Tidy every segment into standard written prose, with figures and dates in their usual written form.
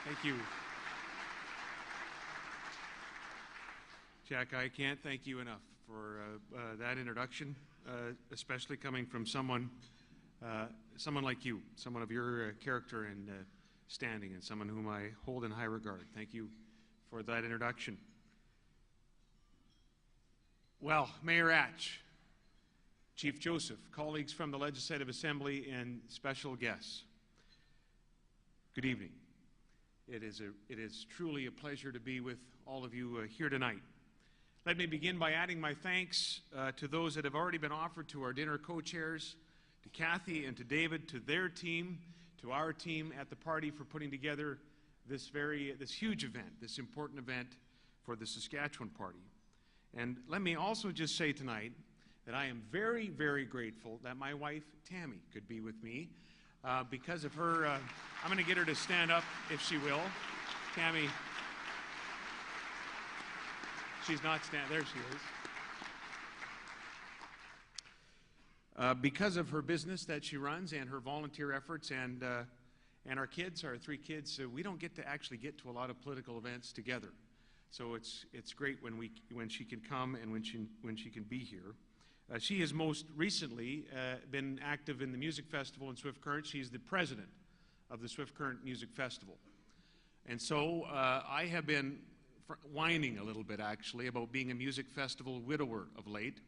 Thank you. Jack, I can't thank you enough for that introduction, especially coming from someone like you, someone of your character and standing, and someone whom I hold in high regard. Thank you for that introduction. Well, Mayor Atch, Chief Joseph, colleagues from the Legislative Assembly, and special guests, good evening. It is truly a pleasure to be with all of you here tonight. Let me begin by adding my thanks to those that have already been offered, to our dinner co-chairs, to Kathy and to David, to their team, to our team at the party for putting together this huge event, this important event for the Saskatchewan Party. And let me also just say tonight that I am very, very grateful that my wife, Tammy, could be with me. Because of her, I'm going to get her to stand up if she will. Tammy, she's not standing. There she is. Because of her business that she runs and her volunteer efforts and our kids, our three kids, we don't get to actually get to a lot of political events together. So it's great when she can come and when she can be here. She has most recently been active in the music festival in Swift Current. She's the president of the Swift Current Music Festival. And so I have been whining a little bit, actually, about being a music festival widower of late.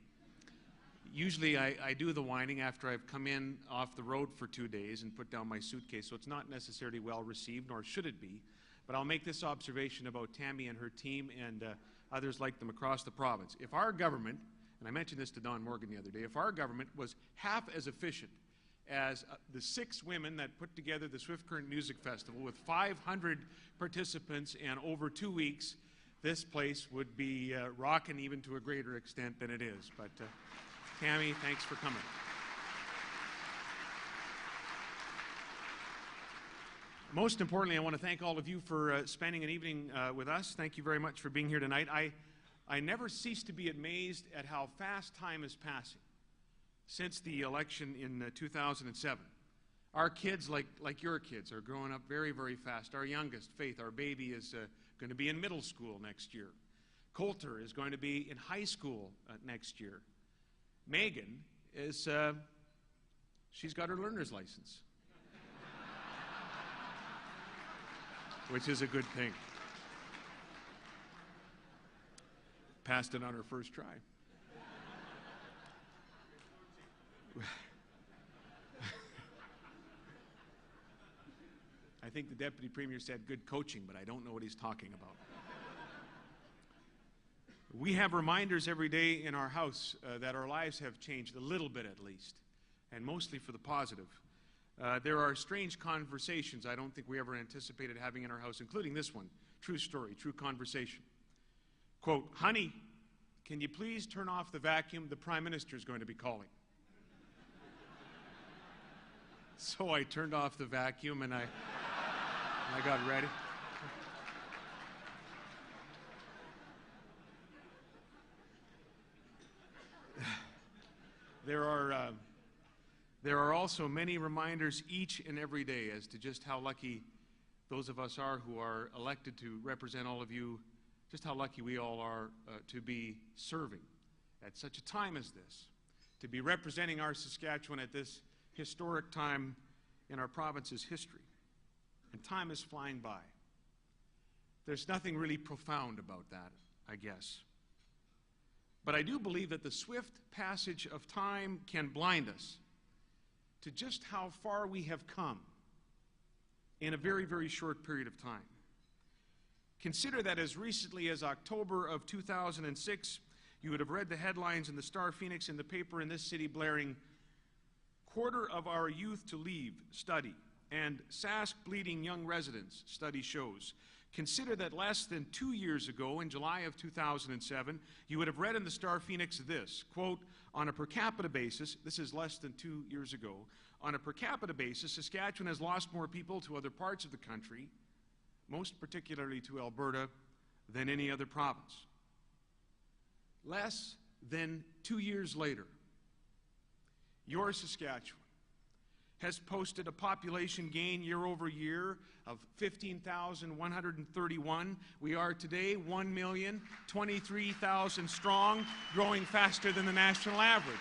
Usually I do the whining after I've come in off the road for 2 days and put down my suitcase, so it's not necessarily well received, nor should it be. But I'll make this observation about Tammy and her team and others like them across the province. If our government, and I mentioned this to Don Morgan the other day, if our government was half as efficient as the 6 women that put together the Swift Current Music Festival with 500 participants and over 2 weeks, this place would be rocking even to a greater extent than it is. But Tammy, thanks for coming. Most importantly, I want to thank all of you for spending an evening with us. Thank you very much for being here tonight. I never cease to be amazed at how fast time is passing since the election in 2007. Our kids, like your kids, are growing up very, very fast. Our youngest, Faith, our baby, is going to be in middle school next year. Coulter is going to be in high school next year. Megan is, she's got her learner's license, which is a good thing. Passed it on her first try. I think the Deputy Premier said good coaching, but I don't know what he's talking about. We have reminders every day in our house that our lives have changed a little bit at least, and mostly for the positive. There are strange conversations I don't think we ever anticipated having in our house, including this one. True story, true conversation. Quote, honey, can you please turn off the vacuum? The Prime Minister is going to be calling. So I turned off the vacuum and I got ready. There are also many reminders each and every day as to just how lucky those of us are who are elected to represent all of you, just how lucky we all are to be serving at such a time as this, to be representing our Saskatchewan at this historic time in our province's history. And time is flying by. There's nothing really profound about that, I guess. But I do believe that the swift passage of time can blind us to just how far we have come in a very, very short period of time. Consider that as recently as October of 2006, you would have read the headlines in the Star Phoenix in the paper in this city blaring, "Quarter of our youth to leave, study," and "Sask bleeding young residents, study shows." Consider that less than 2 years ago, in July of 2007, you would have read in the Star Phoenix this, quote, on a per capita basis, this is less than 2 years ago, on a per capita basis, Saskatchewan has lost more people to other parts of the country, most particularly to Alberta, than any other province. Less than 2 years later, your Saskatchewan has posted a population gain year over year of 15,131. We are today 1,023,000 strong, growing faster than the national average.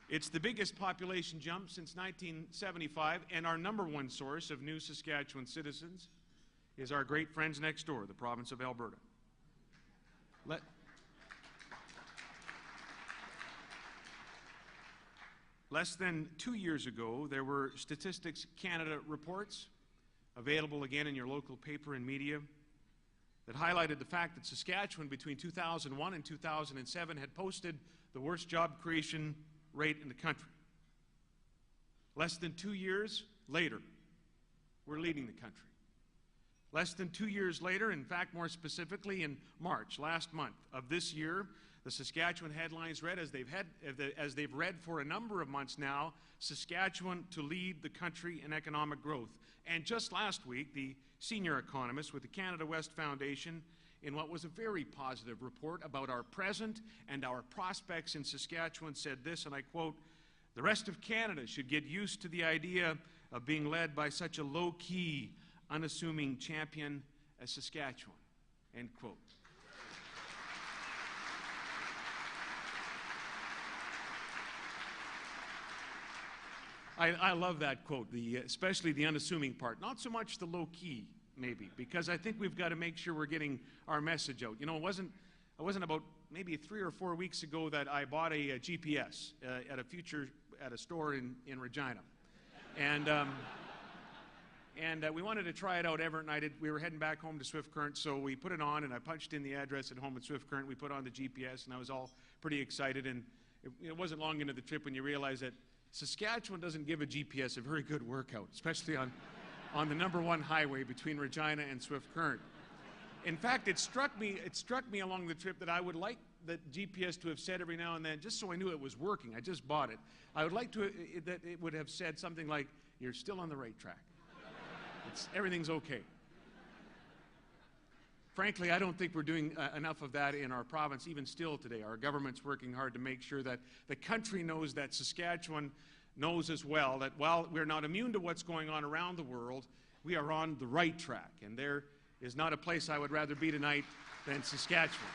It's the biggest population jump since 1975, and our #1 source of new Saskatchewan citizens is our great friends next door, the province of Alberta. Less than 2 years ago, there were Statistics Canada reports, available again in your local paper and media, that highlighted the fact that Saskatchewan between 2001 and 2007 had posted the worst job creation rate in the country. Less than 2 years later, we're leading the country. Less than 2 years later, in fact, more specifically in March, last month of this year, the Saskatchewan headlines read, as they've read for a number of months now, Saskatchewan to lead the country in economic growth. And just last week, the senior economist with the Canada West Foundation, in what was a very positive report about our present and our prospects in Saskatchewan, said this, and I quote, "The rest of Canada should get used to the idea of being led by such a low-key, unassuming champion as Saskatchewan," end quote. I love that quote, especially the unassuming part. Not so much the low-key, maybe, because I think we've got to make sure we're getting our message out. You know, it wasn't about maybe 3 or 4 weeks ago that I bought a GPS at a store in Regina. And we wanted to try it out, Everett and I did. We were heading back home to Swift Current, so we put it on, and I punched in the address at home at Swift Current. We put on the GPS, and I was all pretty excited. And it wasn't long into the trip when you realize that Saskatchewan doesn't give a GPS a very good workout, especially on the #1 highway between Regina and Swift Current. In fact, it struck me along the trip that I would like the GPS to have said every now and then, just so I knew it was working. I just bought it. I would like that it would have said something like, "You're still on the right track. Everything's okay." Frankly, I don't think we're doing enough of that in our province, even still today. Our government's working hard to make sure that the country knows, that Saskatchewan knows as well, that while we're not immune to what's going on around the world, we are on the right track. And there is not a place I would rather be tonight than Saskatchewan.